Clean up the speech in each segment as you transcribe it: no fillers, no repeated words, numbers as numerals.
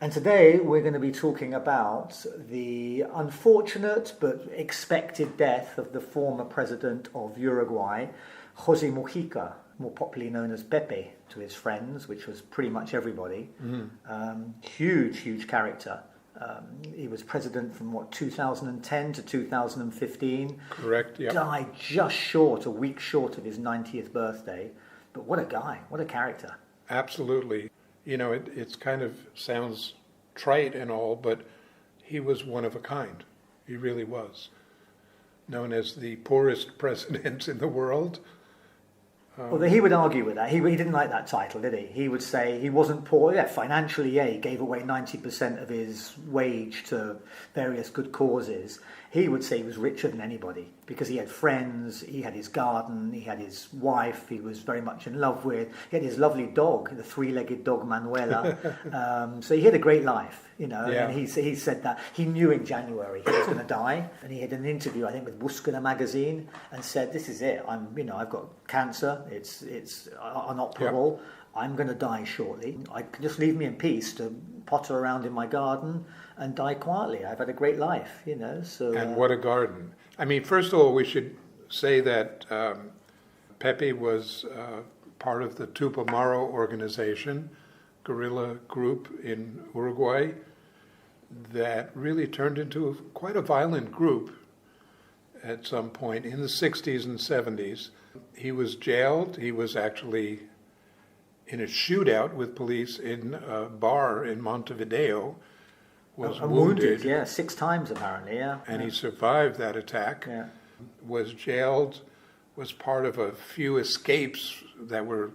And today we're going to be talking about the unfortunate but expected death of the former president of Uruguay, José Mujica, more popularly known as Pepe to his friends, which was pretty much everybody. Huge character. He was president from 2010 to 2015. Correct, yeah. Died a week short of his 90th birthday. But what a guy, what a character. Absolutely. You know, it's kind of sounds trite and all, but he was one of a kind. He really was. Known as the poorest president in the world. Although he would argue with that. He didn't like that title, did he? He would say he wasn't poor. Yeah, financially, yeah, he gave away 90% of his wage to various good causes. He would say he was richer than anybody because he had friends, he had his garden, he had his wife he was very much in love with. He had his lovely dog, the three-legged dog Manuela. So he had a great life, you know. Yeah. And he said that he knew in January he was going to die. And he had an interview, I think, with Buscana magazine and said, "This is it. I've got cancer. It's inoperable. Yeah. I'm going to die shortly. Just leave me in peace to potter around in my garden and die quietly. I've had a great life, you know." So and what a garden. I mean, first of all, we should say that Pepe was part of the Tupamaro organization, guerrilla group in Uruguay, that really turned into quite a violent group at some point in the 60s and 70s. He was jailed. He was actually in a shootout with police in a bar in Montevideo, was wounded. Yeah, 6 times apparently, yeah. And he survived that attack, Yeah. was jailed, was part of a few escapes that were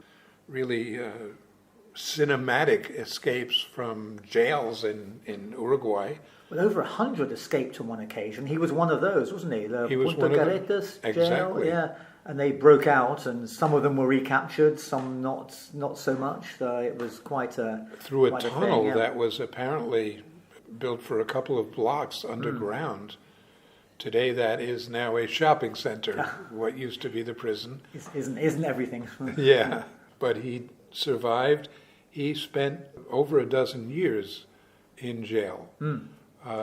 really cinematic escapes from jails in Uruguay. Well, over 100 escaped on one occasion. He was one of those, wasn't he? The He was Punta one of them. Carretas jail, Exactly. yeah. And they broke out, and some of them were recaptured, some not so much. So it was quite a Through a quite tunnel thing, yeah. that was apparently built for a couple of blocks underground. Today that is now a shopping center, what used to be the prison. Isn't everything? Yeah, but he survived. He spent over a dozen years in jail.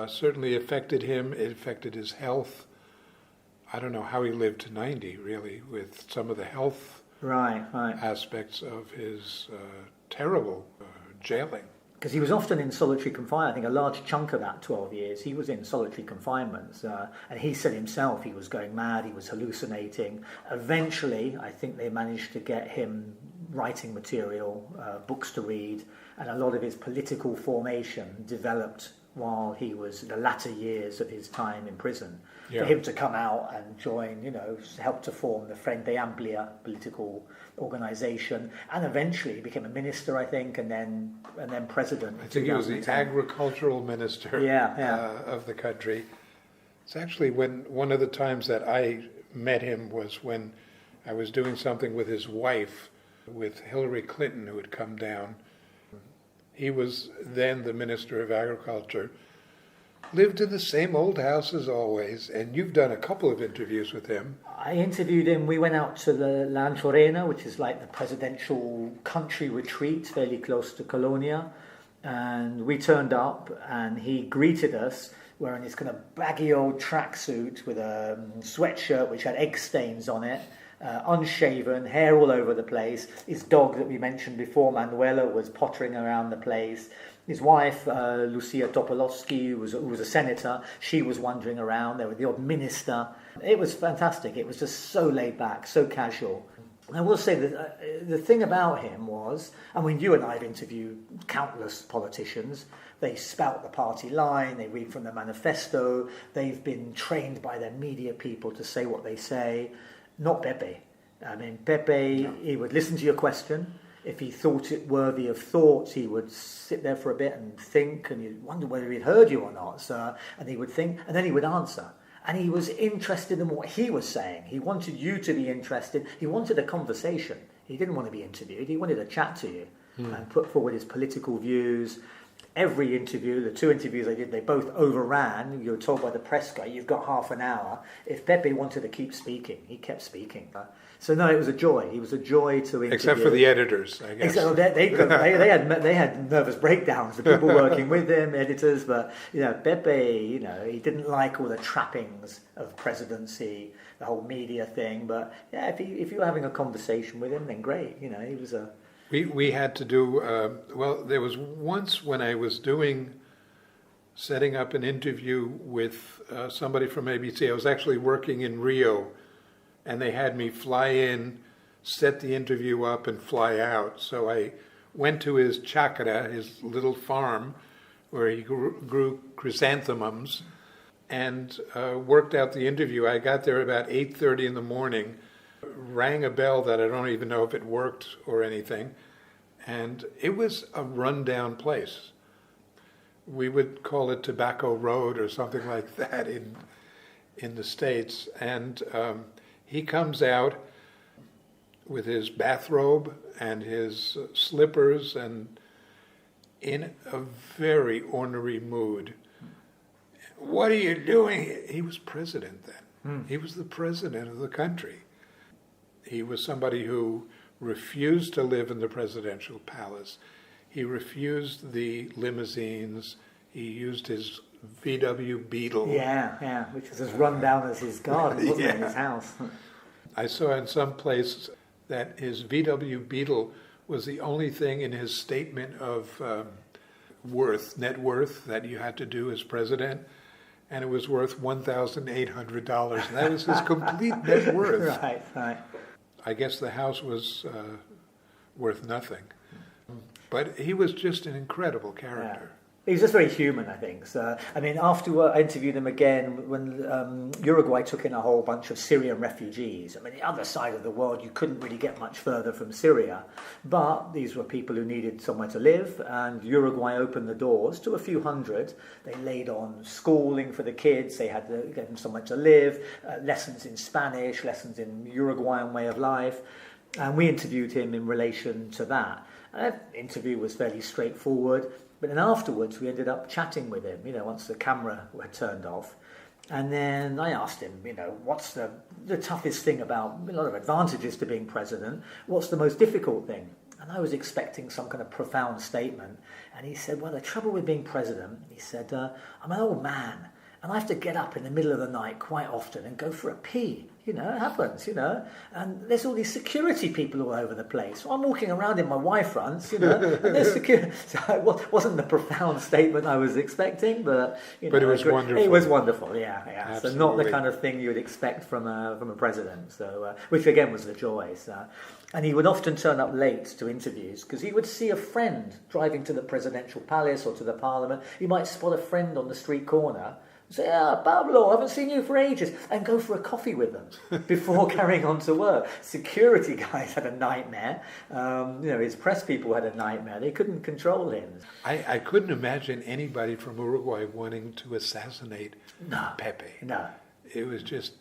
Certainly affected him. It affected his health. I don't know how he lived to 90, really, with some of the health Right. aspects of his terrible jailing. Because he was often in solitary confinement. I think a large chunk of that 12 years, he was in solitary confinement. And he said himself he was going mad, he was hallucinating. Eventually, I think they managed to get him writing material, books to read, and a lot of his political formation developed while he was in the latter years of his time in prison. Yeah. For him to come out and join, help to form the Frente Amplia political organisation, and eventually became a minister, I think, and then president. I think he was the agricultural minister of the country. It's actually one of the times that I met him was when I was doing something with his wife, with Hillary Clinton, who had come down. He was then the Minister of Agriculture, lived in the same old house as always, and you've done a couple of interviews with him. I interviewed him. We went out to the La Anchorena, which is like the presidential country retreat, fairly close to Colonia, and we turned up, and he greeted us wearing this kind of baggy old tracksuit with a sweatshirt which had egg stains on it. Unshaven, hair all over the place. His dog that we mentioned before, Manuela, was pottering around the place. His wife, Lucia Topolowski, who was a senator, she was wandering around. There was the odd minister. It was fantastic. It was just so laid back, so casual. I will say that the thing about him was, I mean, you and I have interviewed countless politicians. They spout the party line, they read from the manifesto, they've been trained by their media people to say what they say. Not Pepe. I mean, Pepe, he would listen to your question. If he thought it worthy of thought, he would sit there for a bit and think, and you'd wonder whether he'd heard you or not. So, and he would think, and then he would answer. And he was interested in what he was saying. He wanted you to be interested. He wanted a conversation. He didn't want to be interviewed. He wanted to chat to you and put forward his political views. every interview, the 2 interviews I did, they both overran. You were told by the press guy, you've got half an hour. If Pepe wanted to keep speaking, he kept speaking. So no, it was a joy. It was a joy to interview. Except for the editors, I guess. Except they had nervous breakdowns. The people working with him, editors. But Pepe, he didn't like all the trappings of presidency, the whole media thing. But yeah, if you were having a conversation with him, then great. He was a. We had to do there was once when I was setting up an interview with somebody from ABC. I was actually working in Rio. And they had me fly in, set the interview up, and fly out. So I went to his chacra, his little farm, where he grew chrysanthemums, and worked out the interview. I got there about 8:30 in the morning, rang a bell that I don't even know if it worked or anything, and it was a rundown place. We would call it Tobacco Road or something like that in the States, and he comes out with his bathrobe and his slippers and in a very ornery mood. What are you doing? He was president then. He was the president of the country. He was somebody who refused to live in the presidential palace. He refused the limousines. He used his VW Beetle. Yeah, which was as run down as his garden, wasn't it, in his house? I saw in some place that his VW Beetle was the only thing in his statement of net worth, that you had to do as president, and it was worth $1,800. And that was his complete net worth. Right. I guess the house was worth nothing. But he was just an incredible character. Yeah. He was just very human, I think. So, after I interviewed him again, when Uruguay took in a whole bunch of Syrian refugees. The other side of the world, you couldn't really get much further from Syria. But these were people who needed somewhere to live, and Uruguay opened the doors to a few hundred. They laid on schooling for the kids. They had to get them somewhere to live, lessons in Spanish, lessons in Uruguayan way of life. And we interviewed him in relation to that. And that interview was fairly straightforward. But then afterwards, we ended up chatting with him, once the camera had turned off. And then I asked him, what's the toughest thing about a lot of advantages to being president? What's the most difficult thing? And I was expecting some kind of profound statement. And he said, well, the trouble with being president, he said, I'm an old man. And I have to get up in the middle of the night quite often and go for a pee. It happens, And there's all these security people all over the place. So I'm walking around in my Y-fronts, and there's security. So it wasn't the profound statement I was expecting, but... But it was wonderful. It was wonderful, yeah. Absolutely. So not the kind of thing you would expect from a president. So which, again, was the joy. So. And he would often turn up late to interviews because he would see a friend driving to the presidential palace or to the parliament. He might spot a friend on the street corner. Say, Pablo, I haven't seen you for ages, and go for a coffee with them before carrying on to work. Security guys had a nightmare. His press people had a nightmare. They couldn't control him. I couldn't imagine anybody from Uruguay wanting to assassinate Pepe. No. It was just,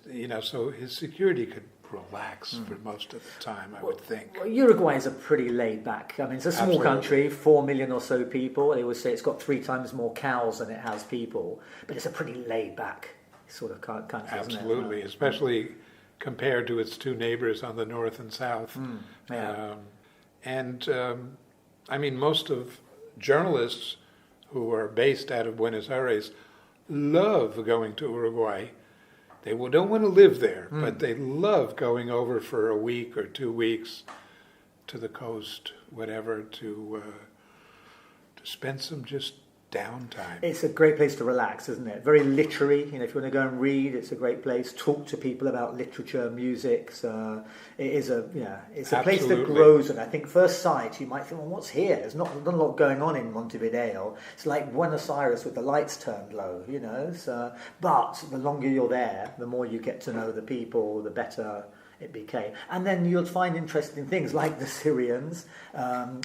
so his security could relax for most of the time, I would think. Well, Uruguay is a pretty laid back. It's a small country, 4 million or so people. They would say it's got 3 times more cows than it has people, but it's a pretty laid back sort of country. Absolutely, isn't it? Especially compared to its 2 neighbors on the north and south. Most of journalists who are based out of Buenos Aires love going to Uruguay. They don't want to live there, but they love going over for a week or 2 weeks to the coast, whatever, to spend some just downtime. It's a great place to relax, isn't it? Very literary. If you want to go and read, it's a great place. Talk to people about literature, music. So it is it's a place that grows. And I think first sight, you might think, well, what's here? There's not a lot going on in Montevideo. It's like Buenos Aires with the lights turned low, So, but the longer you're there, the more you get to know the people, the better it became. And then you'll find interesting things like the Syrians.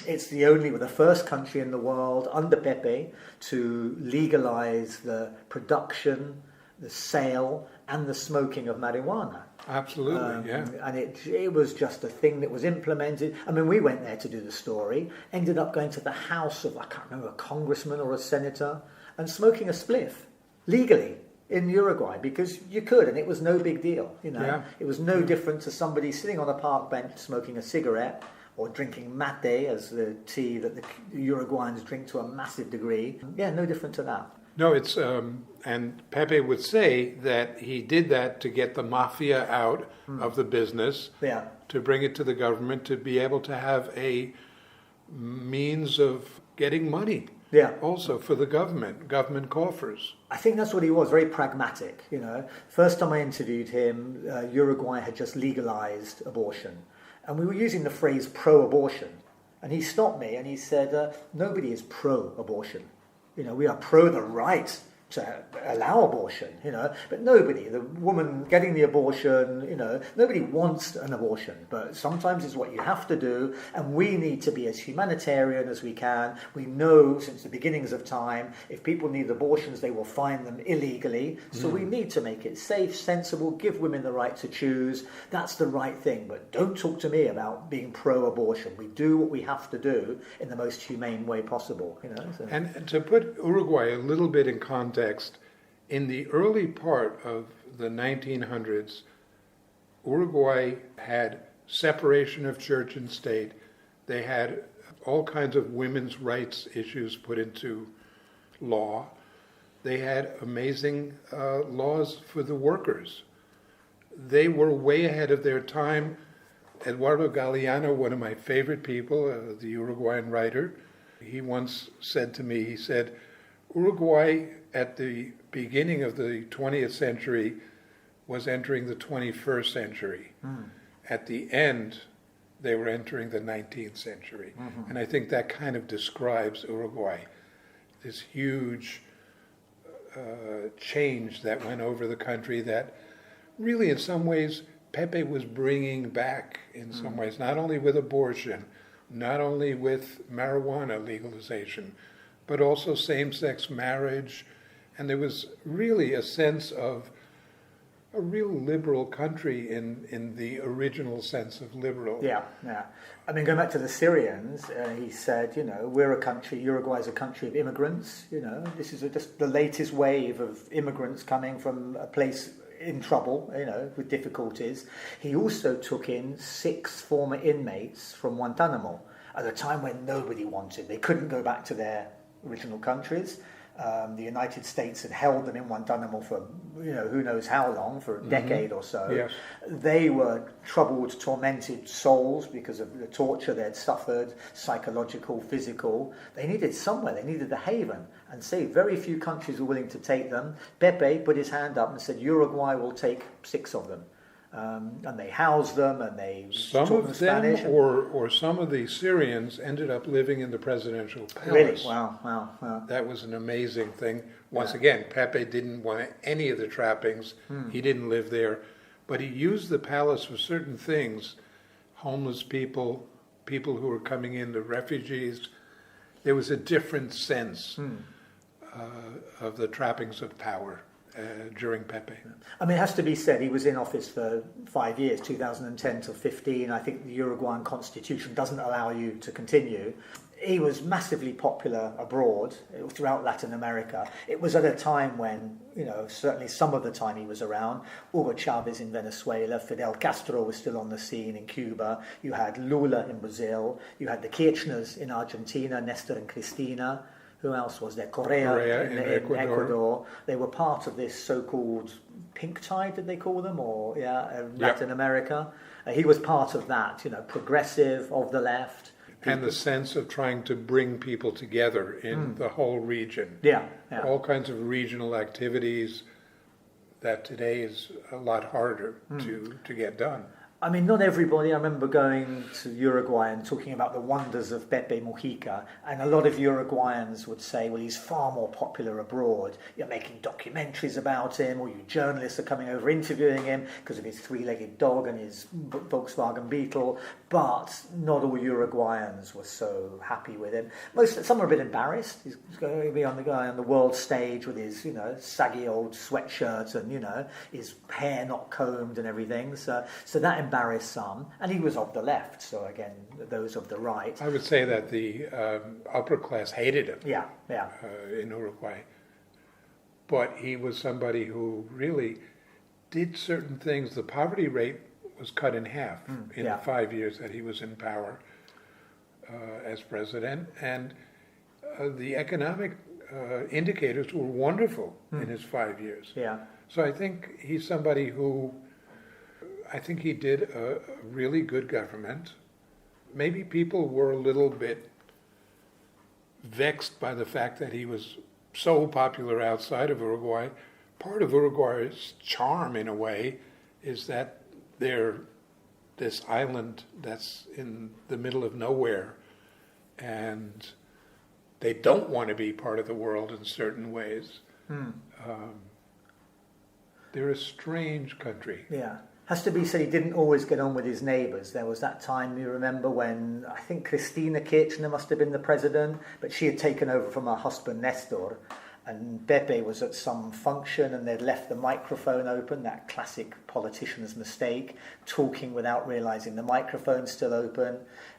It's the first country in the world under Pepe to legalize the production, the sale, and the smoking of marijuana. Absolutely, yeah. And it was just a thing that was implemented. I mean, we went there to do the story, ended up going to the house of, I can't remember, a congressman or a senator, and smoking a spliff legally in Uruguay, because you could, and it was no big deal, you know. Yeah. It was no different to somebody sitting on a park bench smoking a cigarette or drinking mate, as the tea that the Uruguayans drink to a massive degree. Yeah, no different to that. No, it's and Pepe would say that he did that to get the mafia out of the business, Yeah. to bring it to the government, to be able to have a means of getting money. Yeah. Also for the government coffers. I think that's what he was, very pragmatic, you know. First time I interviewed him, Uruguay had just legalized abortion. And we were using the phrase pro-abortion. And he stopped me and he said, nobody is pro-abortion. You know, we are pro the right to allow abortion, you know, but nobody, the woman getting the abortion, you know, nobody wants an abortion, but sometimes it's what you have to do, and we need to be as humanitarian as we can. We know since the beginnings of time, if people need abortions, they will find them illegally, so we need to make it safe, sensible, give women the right to choose. That's the right thing, but don't talk to me about being pro-abortion. We do what we have to do in the most humane way possible, you know. So. And to put Uruguay a little bit in context, in the early part of the 1900s, Uruguay had separation of church and state. They had all kinds of women's rights issues put into law. They had amazing laws for the workers. They were way ahead of their time. Eduardo Galeano, one of my favorite people, the Uruguayan writer, he once said to me, he said, Uruguay at the beginning of the 20th century was entering the 21st century. At the end, they were entering the 19th century. And I think that kind of describes Uruguay, this huge change that went over the country that really in some ways Pepe was bringing back in some ways, not only with abortion, not only with marijuana legalization, but also same-sex marriage. And there was really a sense of a real liberal country in the original sense of liberal. Yeah, yeah. I mean, going back to the Syrians, he said, you know, we're a country, Uruguay is a country of immigrants, you know, this is just the latest wave of immigrants coming from a place in trouble, you know, with difficulties. He also took in 6 former inmates from Guantanamo at a time when nobody wanted. They couldn't go back to their original countries. The United States had held them in Guantanamo for, you know, who knows how long, for a decade or so. Yes. They were troubled, tormented souls because of the torture they'd suffered, psychological, physical. They needed somewhere, they needed a haven. And say very few countries were willing to take them. Pepe put his hand up and said, Uruguay will take 6 of them. And they housed them, and they Some taught them of Spanish. them, or some of the Syrians, ended up living in the presidential palace. Really? Wow. That was an amazing thing. Once again, Pepe didn't want any of the trappings. He didn't live there. But he used the palace for certain things. Homeless people, people who were coming in, the refugees. There was a different sense of the trappings of power during Pepe. I mean, it has to be said, he was in office for 5 years, 2010 to 15. I think the Uruguayan constitution doesn't allow you to continue. He was massively popular abroad, throughout Latin America. It was at a time when, you know, certainly some of the time he was around. Hugo Chavez in Venezuela, Fidel Castro was still on the scene in Cuba. You had Lula in Brazil. You had the Kirchners in Argentina, Nestor and Cristina. Who else was there? Correa in Ecuador. They were part of this so-called pink tide, did they call them? Or Latin America. He was part of that, you know, progressive, of the left. And the sense of trying to bring people together in the whole region. Yeah. All kinds of regional activities that today is a lot harder to get done. I mean, not everybody. I remember going to Uruguay and talking about the wonders of Pepe Mujica, and a lot of Uruguayans would say, well, he's far more popular abroad. You're making documentaries about him, or you journalists are coming over interviewing him because of his three-legged dog and his Volkswagen Beetle, but not all Uruguayans were so happy with him. Some are a bit embarrassed. He's going to be on the world stage with his, saggy old sweatshirt and, his hair not combed and everything. So that embarrassed some, and he was of the left, so again, those of the right. I would say that the upper class hated him. Yeah. In Uruguay, but he was somebody who really did certain things. The poverty rate was cut in half in the 5 years that he was in power as president, and the economic indicators were wonderful in his 5 years. Yeah. So I think he's somebody who. I think he did a really good government. Maybe people were a little bit vexed by the fact that he was so popular outside of Uruguay. Part of Uruguay's charm, in a way, is that they're this island that's in the middle of nowhere, and they don't want to be part of the world in certain ways. They're a strange country. Yeah. Has to be said, he didn't always get on with his neighbours. There was that time, you remember, when I think Cristina Kirchner must have been the president, but she had taken over from her husband Nestor, and Pepe was at some function and they'd left the microphone open, that classic politician's mistake, talking without realising the microphone's still open,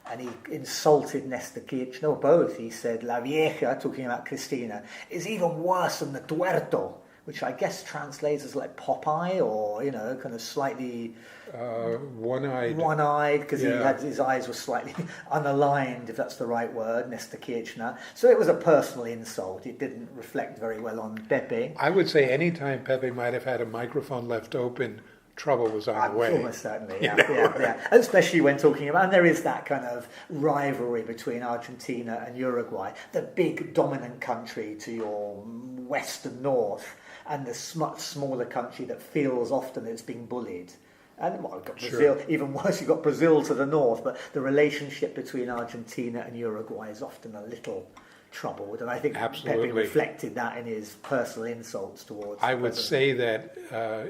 and he insulted Nestor Kirchner, or both. He said, La vieja, talking about Cristina, is even worse than the tuerto, which I guess translates as like Popeye, or, kind of slightly... One-eyed. One-eyed, because his eyes were slightly unaligned, if that's the right word, Nestor Kirchner. So it was a personal insult. It didn't reflect very well on Pepe. I would say any time Pepe might have had a microphone left open, trouble was on the way. Almost certainly, yeah. Especially when talking about, and there is that kind of rivalry between Argentina and Uruguay, the big dominant country to your west and north, and the much smaller country that feels often it's being bullied. And you've got Brazil, even worse, you've got Brazil to the north, but the relationship between Argentina and Uruguay is often a little troubled, and I think Pepe reflected that in his personal insults towards I would say that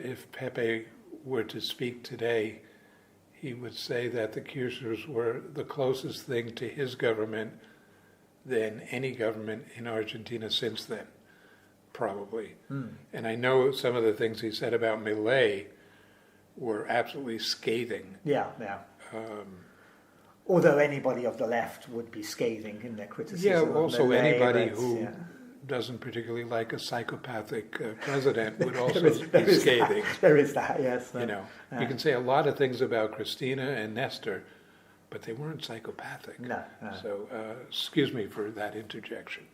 if Pepe were to speak today, he would say that the Kirchners were the closest thing to his government than any government in Argentina since then. Probably. And I know some of the things he said about Milei were absolutely scathing. Yeah. Although anybody of the left would be scathing in their criticism. Yeah, of also Milei, anybody who doesn't particularly like a psychopathic president would also be scathing. There is that, yes. You can say a lot of things about Cristina and Nestor, but they weren't psychopathic. No. So, excuse me for that interjection.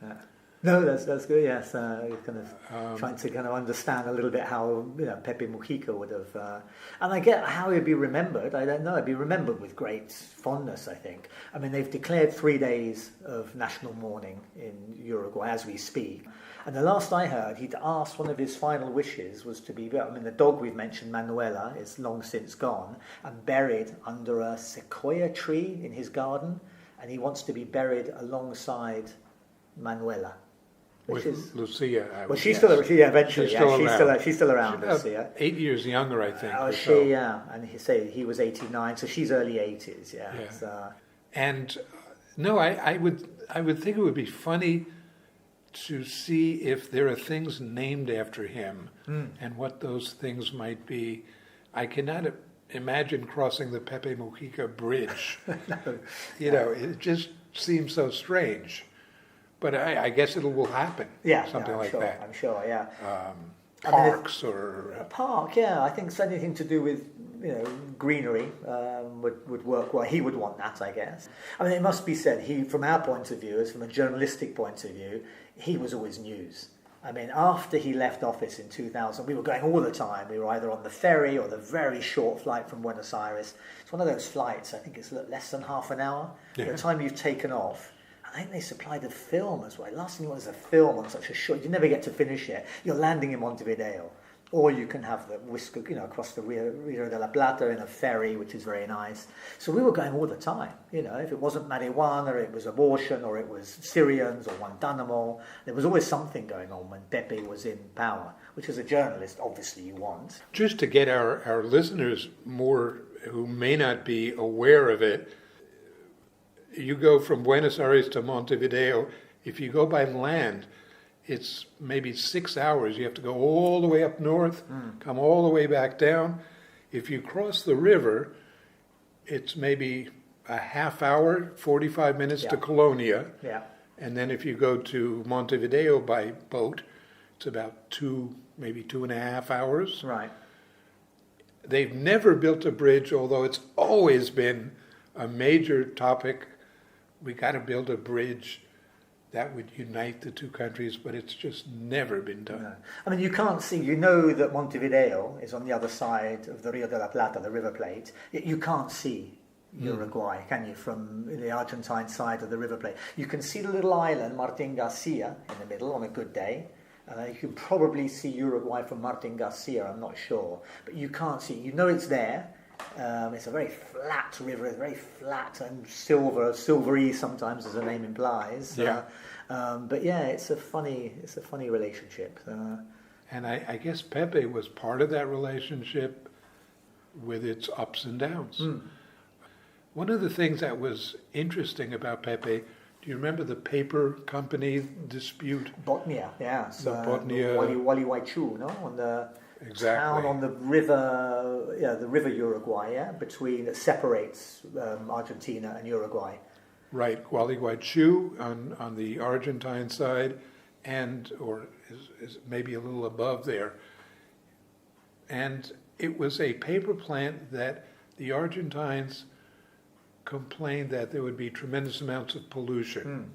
No, that's good. Yes, kind of trying to kind of understand a little bit how Pepe Mujica would have, and I get how he'd be remembered. I don't know. He'd be remembered with great fondness, I think. I mean, they've declared 3 days of national mourning in Uruguay as we speak. And the last I heard, he'd asked, one of his final wishes was to be, the dog we've mentioned, Manuela, is long since gone and buried under a sequoia tree in his garden, and he wants to be buried alongside Manuela. With Lucia, she's still eventually. She's still around. She's Lucia, 8 years younger, I think. Oh, she, yeah, and he was 89, so she's early 80s, yeah. So. And no, I would think it would be funny to see if there are things named after him and what those things might be. I cannot imagine crossing the Pepe Mujica bridge. It just seems so strange. But I guess it will happen. Something like that. I'm sure. Yeah. Parks or a park. Yeah, I think anything to do with greenery would work well. He would want that, I guess. I mean, it must be said, from our point of view, as from a journalistic point of view, he was always news. I mean, after he left office in 2000, we were going all the time. We were either on the ferry or the very short flight from Buenos Aires. It's one of those flights. I think it's less than half an hour. By the time you've taken off. I think they supplied a film as well. Last thing was a film on such a short... You never get to finish it. You're landing in Montevideo. Or you can have the whisk, across the Rio de la Plata in a ferry, which is very nice. So we were going all the time. If it wasn't marijuana, it was abortion, or it was Syrians, or Guantanamo. There was always something going on when Pepe was in power, which as a journalist, obviously you want. Just to get our listeners more who may not be aware of it, you go from Buenos Aires to Montevideo. If you go by land, it's maybe 6 hours. You have to go all the way up north, come all the way back down. If you cross the river, it's maybe a half hour, 45 minutes to Colonia. Yeah. And then if you go to Montevideo by boat, it's about maybe 2.5 hours. Right. They've never built a bridge, although it's always been a major topic. We got to build a bridge that would unite the two countries, but it's just never been done. No. I mean, you can't see, that Montevideo is on the other side of the Rio de la Plata, the River Plate. You can't see Uruguay, can you, from the Argentine side of the River Plate? You can see the little island, Martin Garcia, in the middle on a good day. You can probably see Uruguay from Martin Garcia, I'm not sure. But you can't see, it's there. It's a very flat river, it's very flat and silvery sometimes, as the name implies. Yeah. But yeah, it's a funny relationship. And I guess Pepe was part of that relationship with its ups and downs. One of the things that was interesting about Pepe, do you remember the paper company dispute? Botnia, yeah. So Botnia. Wali Waichu, no? On the Exactly. town on the river Uruguay, that separates Argentina and Uruguay. Right, Gualeguaychú on the Argentine side, or is maybe a little above there. And it was a paper plant that the Argentines complained that there would be tremendous amounts of pollution.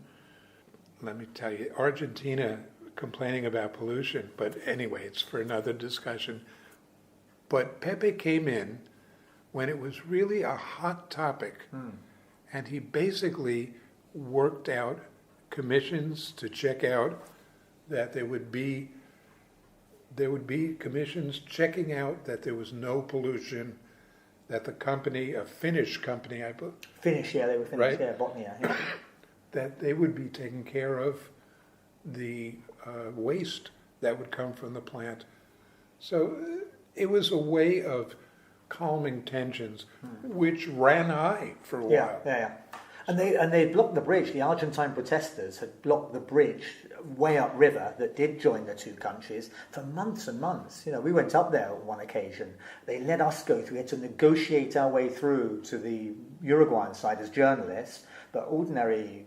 Let me tell you, Argentina complaining about pollution, but anyway, it's for another discussion. But Pepe came in when it was really a hot topic, and he basically worked out commissions to check out that there would be commissions checking out that there was no pollution, that the company, a Finnish company, I believe. Finnish, yeah, they were Finnish, right? yeah, Botnia, yeah. That they would be taking care of the waste that would come from the plant. So it was a way of calming tensions, which ran high for a while. Yeah. And they blocked the bridge. The Argentine protesters had blocked the bridge way upriver that did join the two countries for months and months. We went up there on one occasion. They let us go through. We had to negotiate our way through to the Uruguayan side as journalists, but ordinary,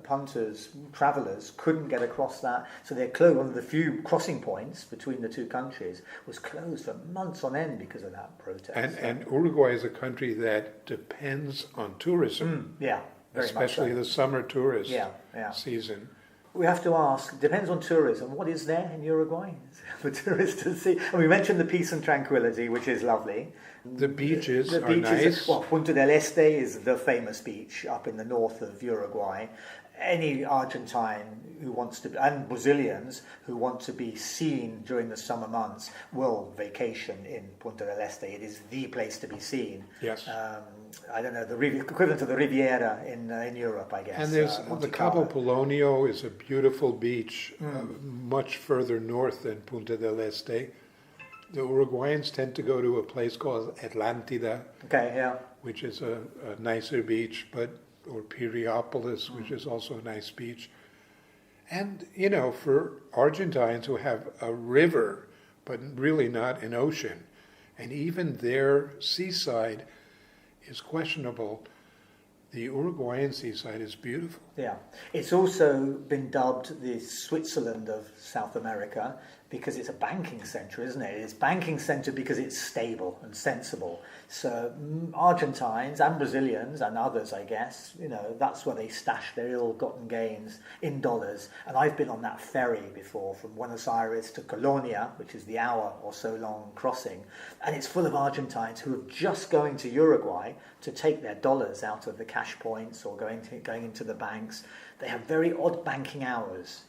punters, travellers couldn't get across that. So they closed. One of the few crossing points between the two countries was closed for months on end because of that protest. And Uruguay is a country that depends on tourism. Yeah. Very especially much so. the summer tourist Yeah. season. We have to ask, depends on tourism, what is there in Uruguay for tourists to see? And we mentioned the peace and tranquility, which is lovely. The beaches are nice. Punta del Este is the famous beach up in the north of Uruguay. Any Argentine who wants to, and Brazilians who want to be seen during the summer months will vacation in Punta del Este. It is the place to be seen. Yes. I don't know, the equivalent of the Riviera in Europe, I guess. And there's the Cabo Polonio is a beautiful beach, much further north than Punta del Este. The Uruguayans tend to go to a place called Atlántida, which is a nicer beach, or Piriápolis, which is also a nice beach. And, for Argentines who have a river, but really not an ocean, and even their seaside is questionable, the Uruguayan seaside is beautiful. Yeah. It's also been dubbed the Switzerland of South America because it's a banking centre, isn't it? It's banking centre because it's stable and sensible. So Argentines and Brazilians and others, I guess, that's where they stash their ill-gotten gains in dollars. And I've been on that ferry before from Buenos Aires to Colonia, which is the hour or so long crossing. And it's full of Argentines who are just going to Uruguay to take their dollars out of the cash points or going into the banks. They have very odd banking hours,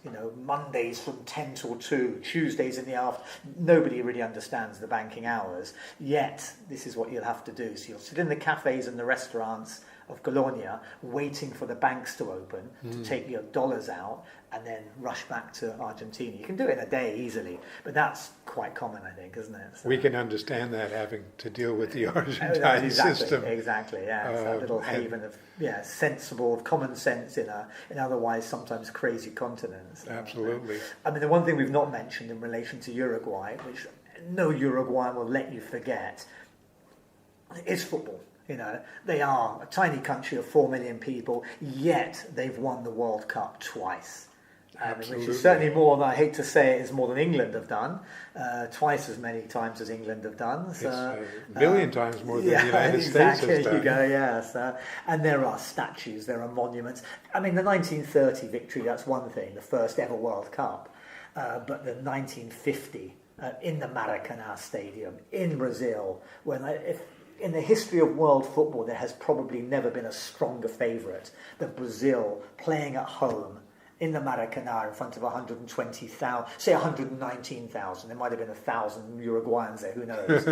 Mondays from 10 till 2, Tuesdays in the afternoon. Nobody really understands the banking hours, yet this is what you'll have to do. So you'll sit in the cafes and the restaurants of Colonia waiting for the banks to open to take your dollars out and then rush back to Argentina. You can do it in a day easily, but that's quite common, I think, isn't it? So, we can understand that, having to deal with the Argentine system. Exactly, yeah. It's that little haven of sensible, of common sense in otherwise sometimes crazy continents. Absolutely. I mean, the one thing we've not mentioned in relation to Uruguay, which no Uruguayan will let you forget, is football. They are a tiny country of 4 million people, yet they've won the World Cup twice. Which is certainly more than, I hate to say it, is more than England have done, twice as many times as England have done. So, it's a billion times more than the United States has done. There you go, yes. And there are statues, there are monuments. I mean, the 1930 victory, that's one thing, the first ever World Cup. But the 1950 in the Maracanã Stadium in Brazil, in the history of world football, there has probably never been a stronger favourite than Brazil playing at home in the Maracanã in front of 120,000, say 119,000. There might have been 1,000 Uruguayans there, who knows?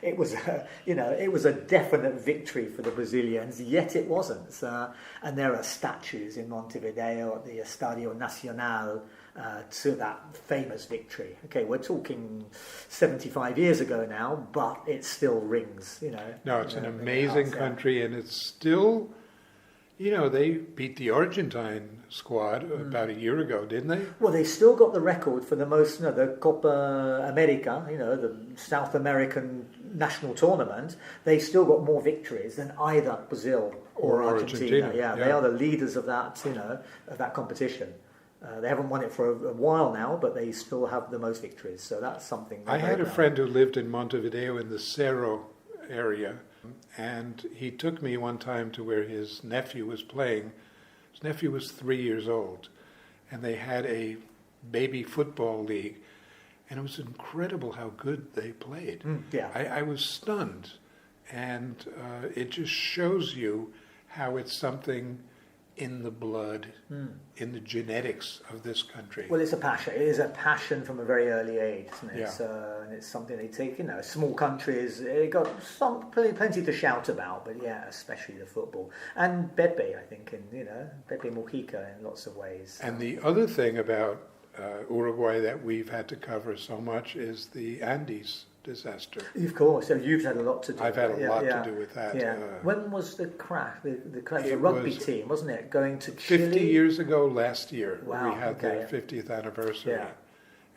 It was a definite victory for the Brazilians, yet it wasn't. And there are statues in Montevideo at the Estadio Nacional to that famous victory. Okay, we're talking 75 years ago now, but it still rings, No, it's an amazing country, and it's still, they beat the Argentine squad about a year ago, didn't they? Well, they still got the record for the most, the Copa America, the South American national tournament. They still got more victories than either Brazil or Argentina. Yeah, they are the leaders of that, of that competition. They haven't won it for a while now, but they still have the most victories. So that's something. I had a friend who lived in Montevideo in the Cerro area, and he took me one time to where his nephew was playing. His nephew was 3 years old, and they had a baby football league, and it was incredible how good they played. I was stunned, and it just shows you how it's something in the blood, in the genetics of this country. Well, it's a passion. It is a passion from a very early age, isn't it? Yeah. And it's something they take. Small countries, it got plenty to shout about, but especially the football and Pepe. I think, Pepe Mujica in lots of ways. And the other thing about Uruguay that we've had to cover so much is the Andes disaster. Of course, so you've had a lot to do. I've had a lot to do with that. Yeah. When was the crash? The crash, the rugby team, wasn't it? Going to Chile? 50 years ago last year, wow, we had the 50th anniversary. Yeah.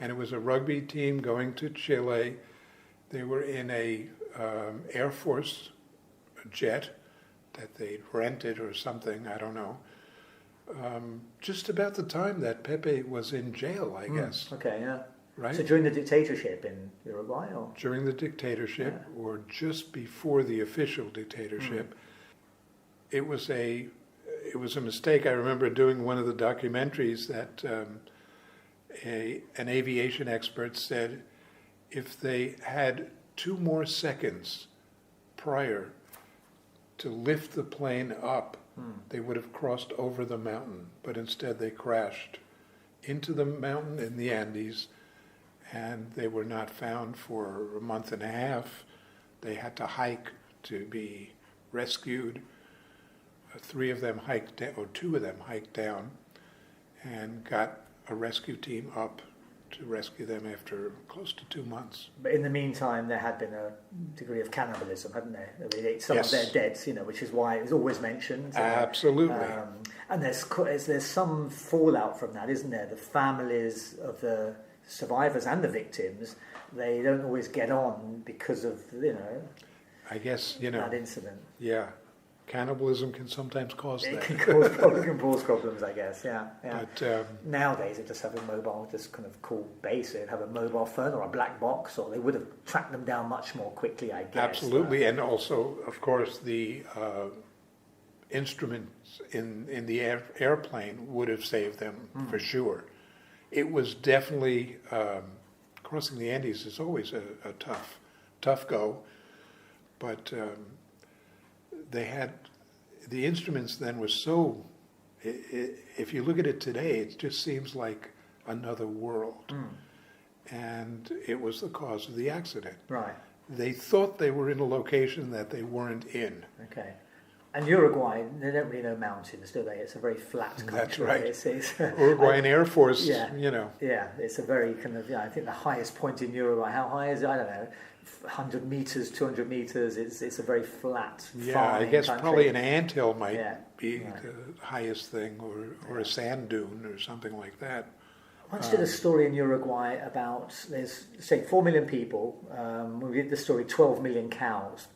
And it was a rugby team going to Chile. They were in a Air Force jet that they'd rented or something, I don't know. Just about the time that Pepe was in jail, I guess. Okay, yeah. Right? So during the dictatorship in Uruguay? Or? During the dictatorship, or just before the official dictatorship. It was a mistake. I remember doing one of the documentaries that an aviation expert said if they had 2 more seconds prior to lift the plane up, they would have crossed over the mountain. But instead they crashed into the mountain in the Andes, and they were not found for a month and a half. They had to hike to be rescued. 3 of them hiked down, or 2 of them hiked down, and got a rescue team up to rescue them after close to 2 months. But in the meantime, there had been a degree of cannibalism, hadn't there? They ate some of their dead, which is why it was always mentioned. Absolutely. And there's some fallout from that, isn't there? The families of the survivors and the victims, they don't always get on because of, I guess, that incident. Yeah. Cannibalism can sometimes cause that. It can cause problems, I guess, yeah. But nowadays, they just have a mobile, just kind of cool base. They'd have a mobile phone or a black box, or they would have tracked them down much more quickly, I guess. Absolutely, and also, of course, the instruments in the airplane would have saved them for sure. It was definitely, crossing the Andes is always a tough go, but they had, the instruments then were so if you look at it today, it just seems like another world. And it was the cause of the accident. Right. They thought they were in a location that they weren't in. Okay. And Uruguay, they don't really know mountains, do they? It's a very flat country. That's right. It's Uruguayan Air Force, yeah, you know. Yeah, it's a very kind of, I think the highest point in Uruguay, how high is it? I don't know, 100 meters, 200 meters. It's a very flat, yeah, I guess country. Probably an anthill might be right. the highest thing, or a sand dune or something like that. I once did a story in Uruguay about, there's, say, 4 million people. We did the story 12 million cows.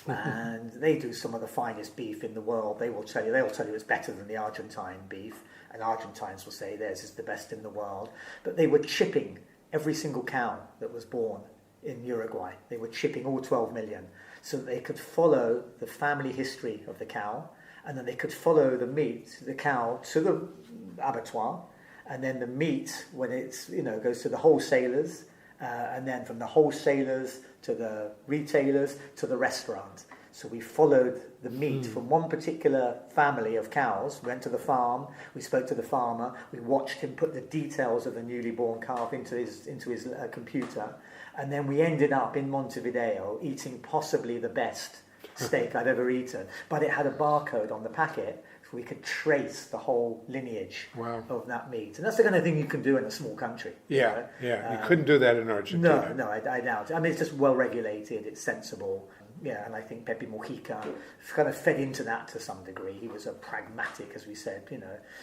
And they do some of the finest beef in the world. They'll tell you it's better than the Argentine beef. And Argentines will say theirs is the best in the world. But they were chipping every single cow that was born in Uruguay. They were chipping all 12 million so that they could follow the family history of the cow, and then they could follow the cow to the abattoir, and then the meat, when it's, goes to the wholesalers, and then from the wholesalers to the retailers to the restaurant. So we followed the meat from one particular family of cows, went to the farm, we spoke to the farmer, we watched him put the details of the newly born calf into his computer, and then we ended up in Montevideo eating possibly the best steak I've ever eaten. But it had a barcode on the packet, so we could trace the whole lineage of that meat. And that's the kind of thing you can do in a small country. Yeah, you couldn't do that in Argentina. No, I doubt it. I mean, it's just well regulated, it's sensible. Yeah, and I think Pepe Mujica kind of fed into that to some degree. He was a pragmatic, as we said,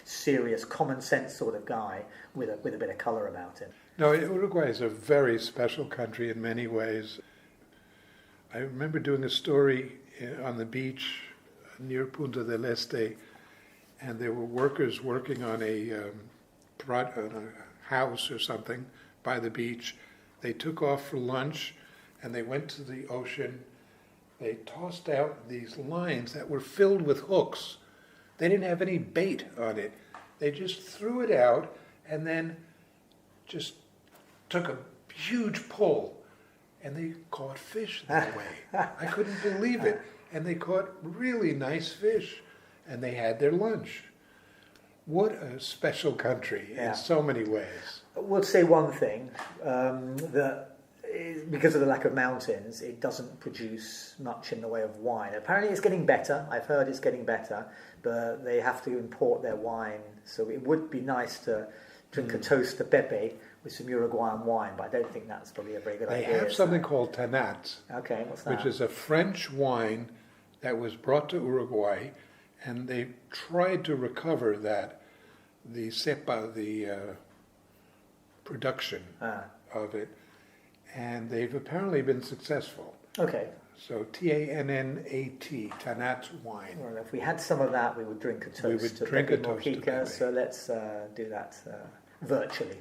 serious, common sense sort of guy with a bit of colour about him. No, Uruguay is a very special country in many ways. I remember doing a story on the beach near Punta del Este, and there were workers working on a house or something by the beach. They took off for lunch, and they went to the ocean. They tossed out these lines that were filled with hooks. They didn't have any bait on it. They just threw it out and then just took a huge pull, and they caught fish that way. I couldn't believe it. And they caught really nice fish, and they had their lunch. What a special country in so many ways. We'll say one thing, that because of the lack of mountains, it doesn't produce much in the way of wine. Apparently it's getting better. I've heard it's getting better, but they have to import their wine. So it would be nice to drink a toast to Pepe with some Uruguayan wine, but I don't think that's probably a very good idea. They have something called Tanat, okay, what's that? Which is a French wine that was brought to Uruguay, and they tried to recover the cepa, the production of it, and they've apparently been successful. Okay. So T-A-N-N-A-T, Tanat wine. Well, if we had some of that, we would drink a toast to Pepe Mujica, so let's do that virtually.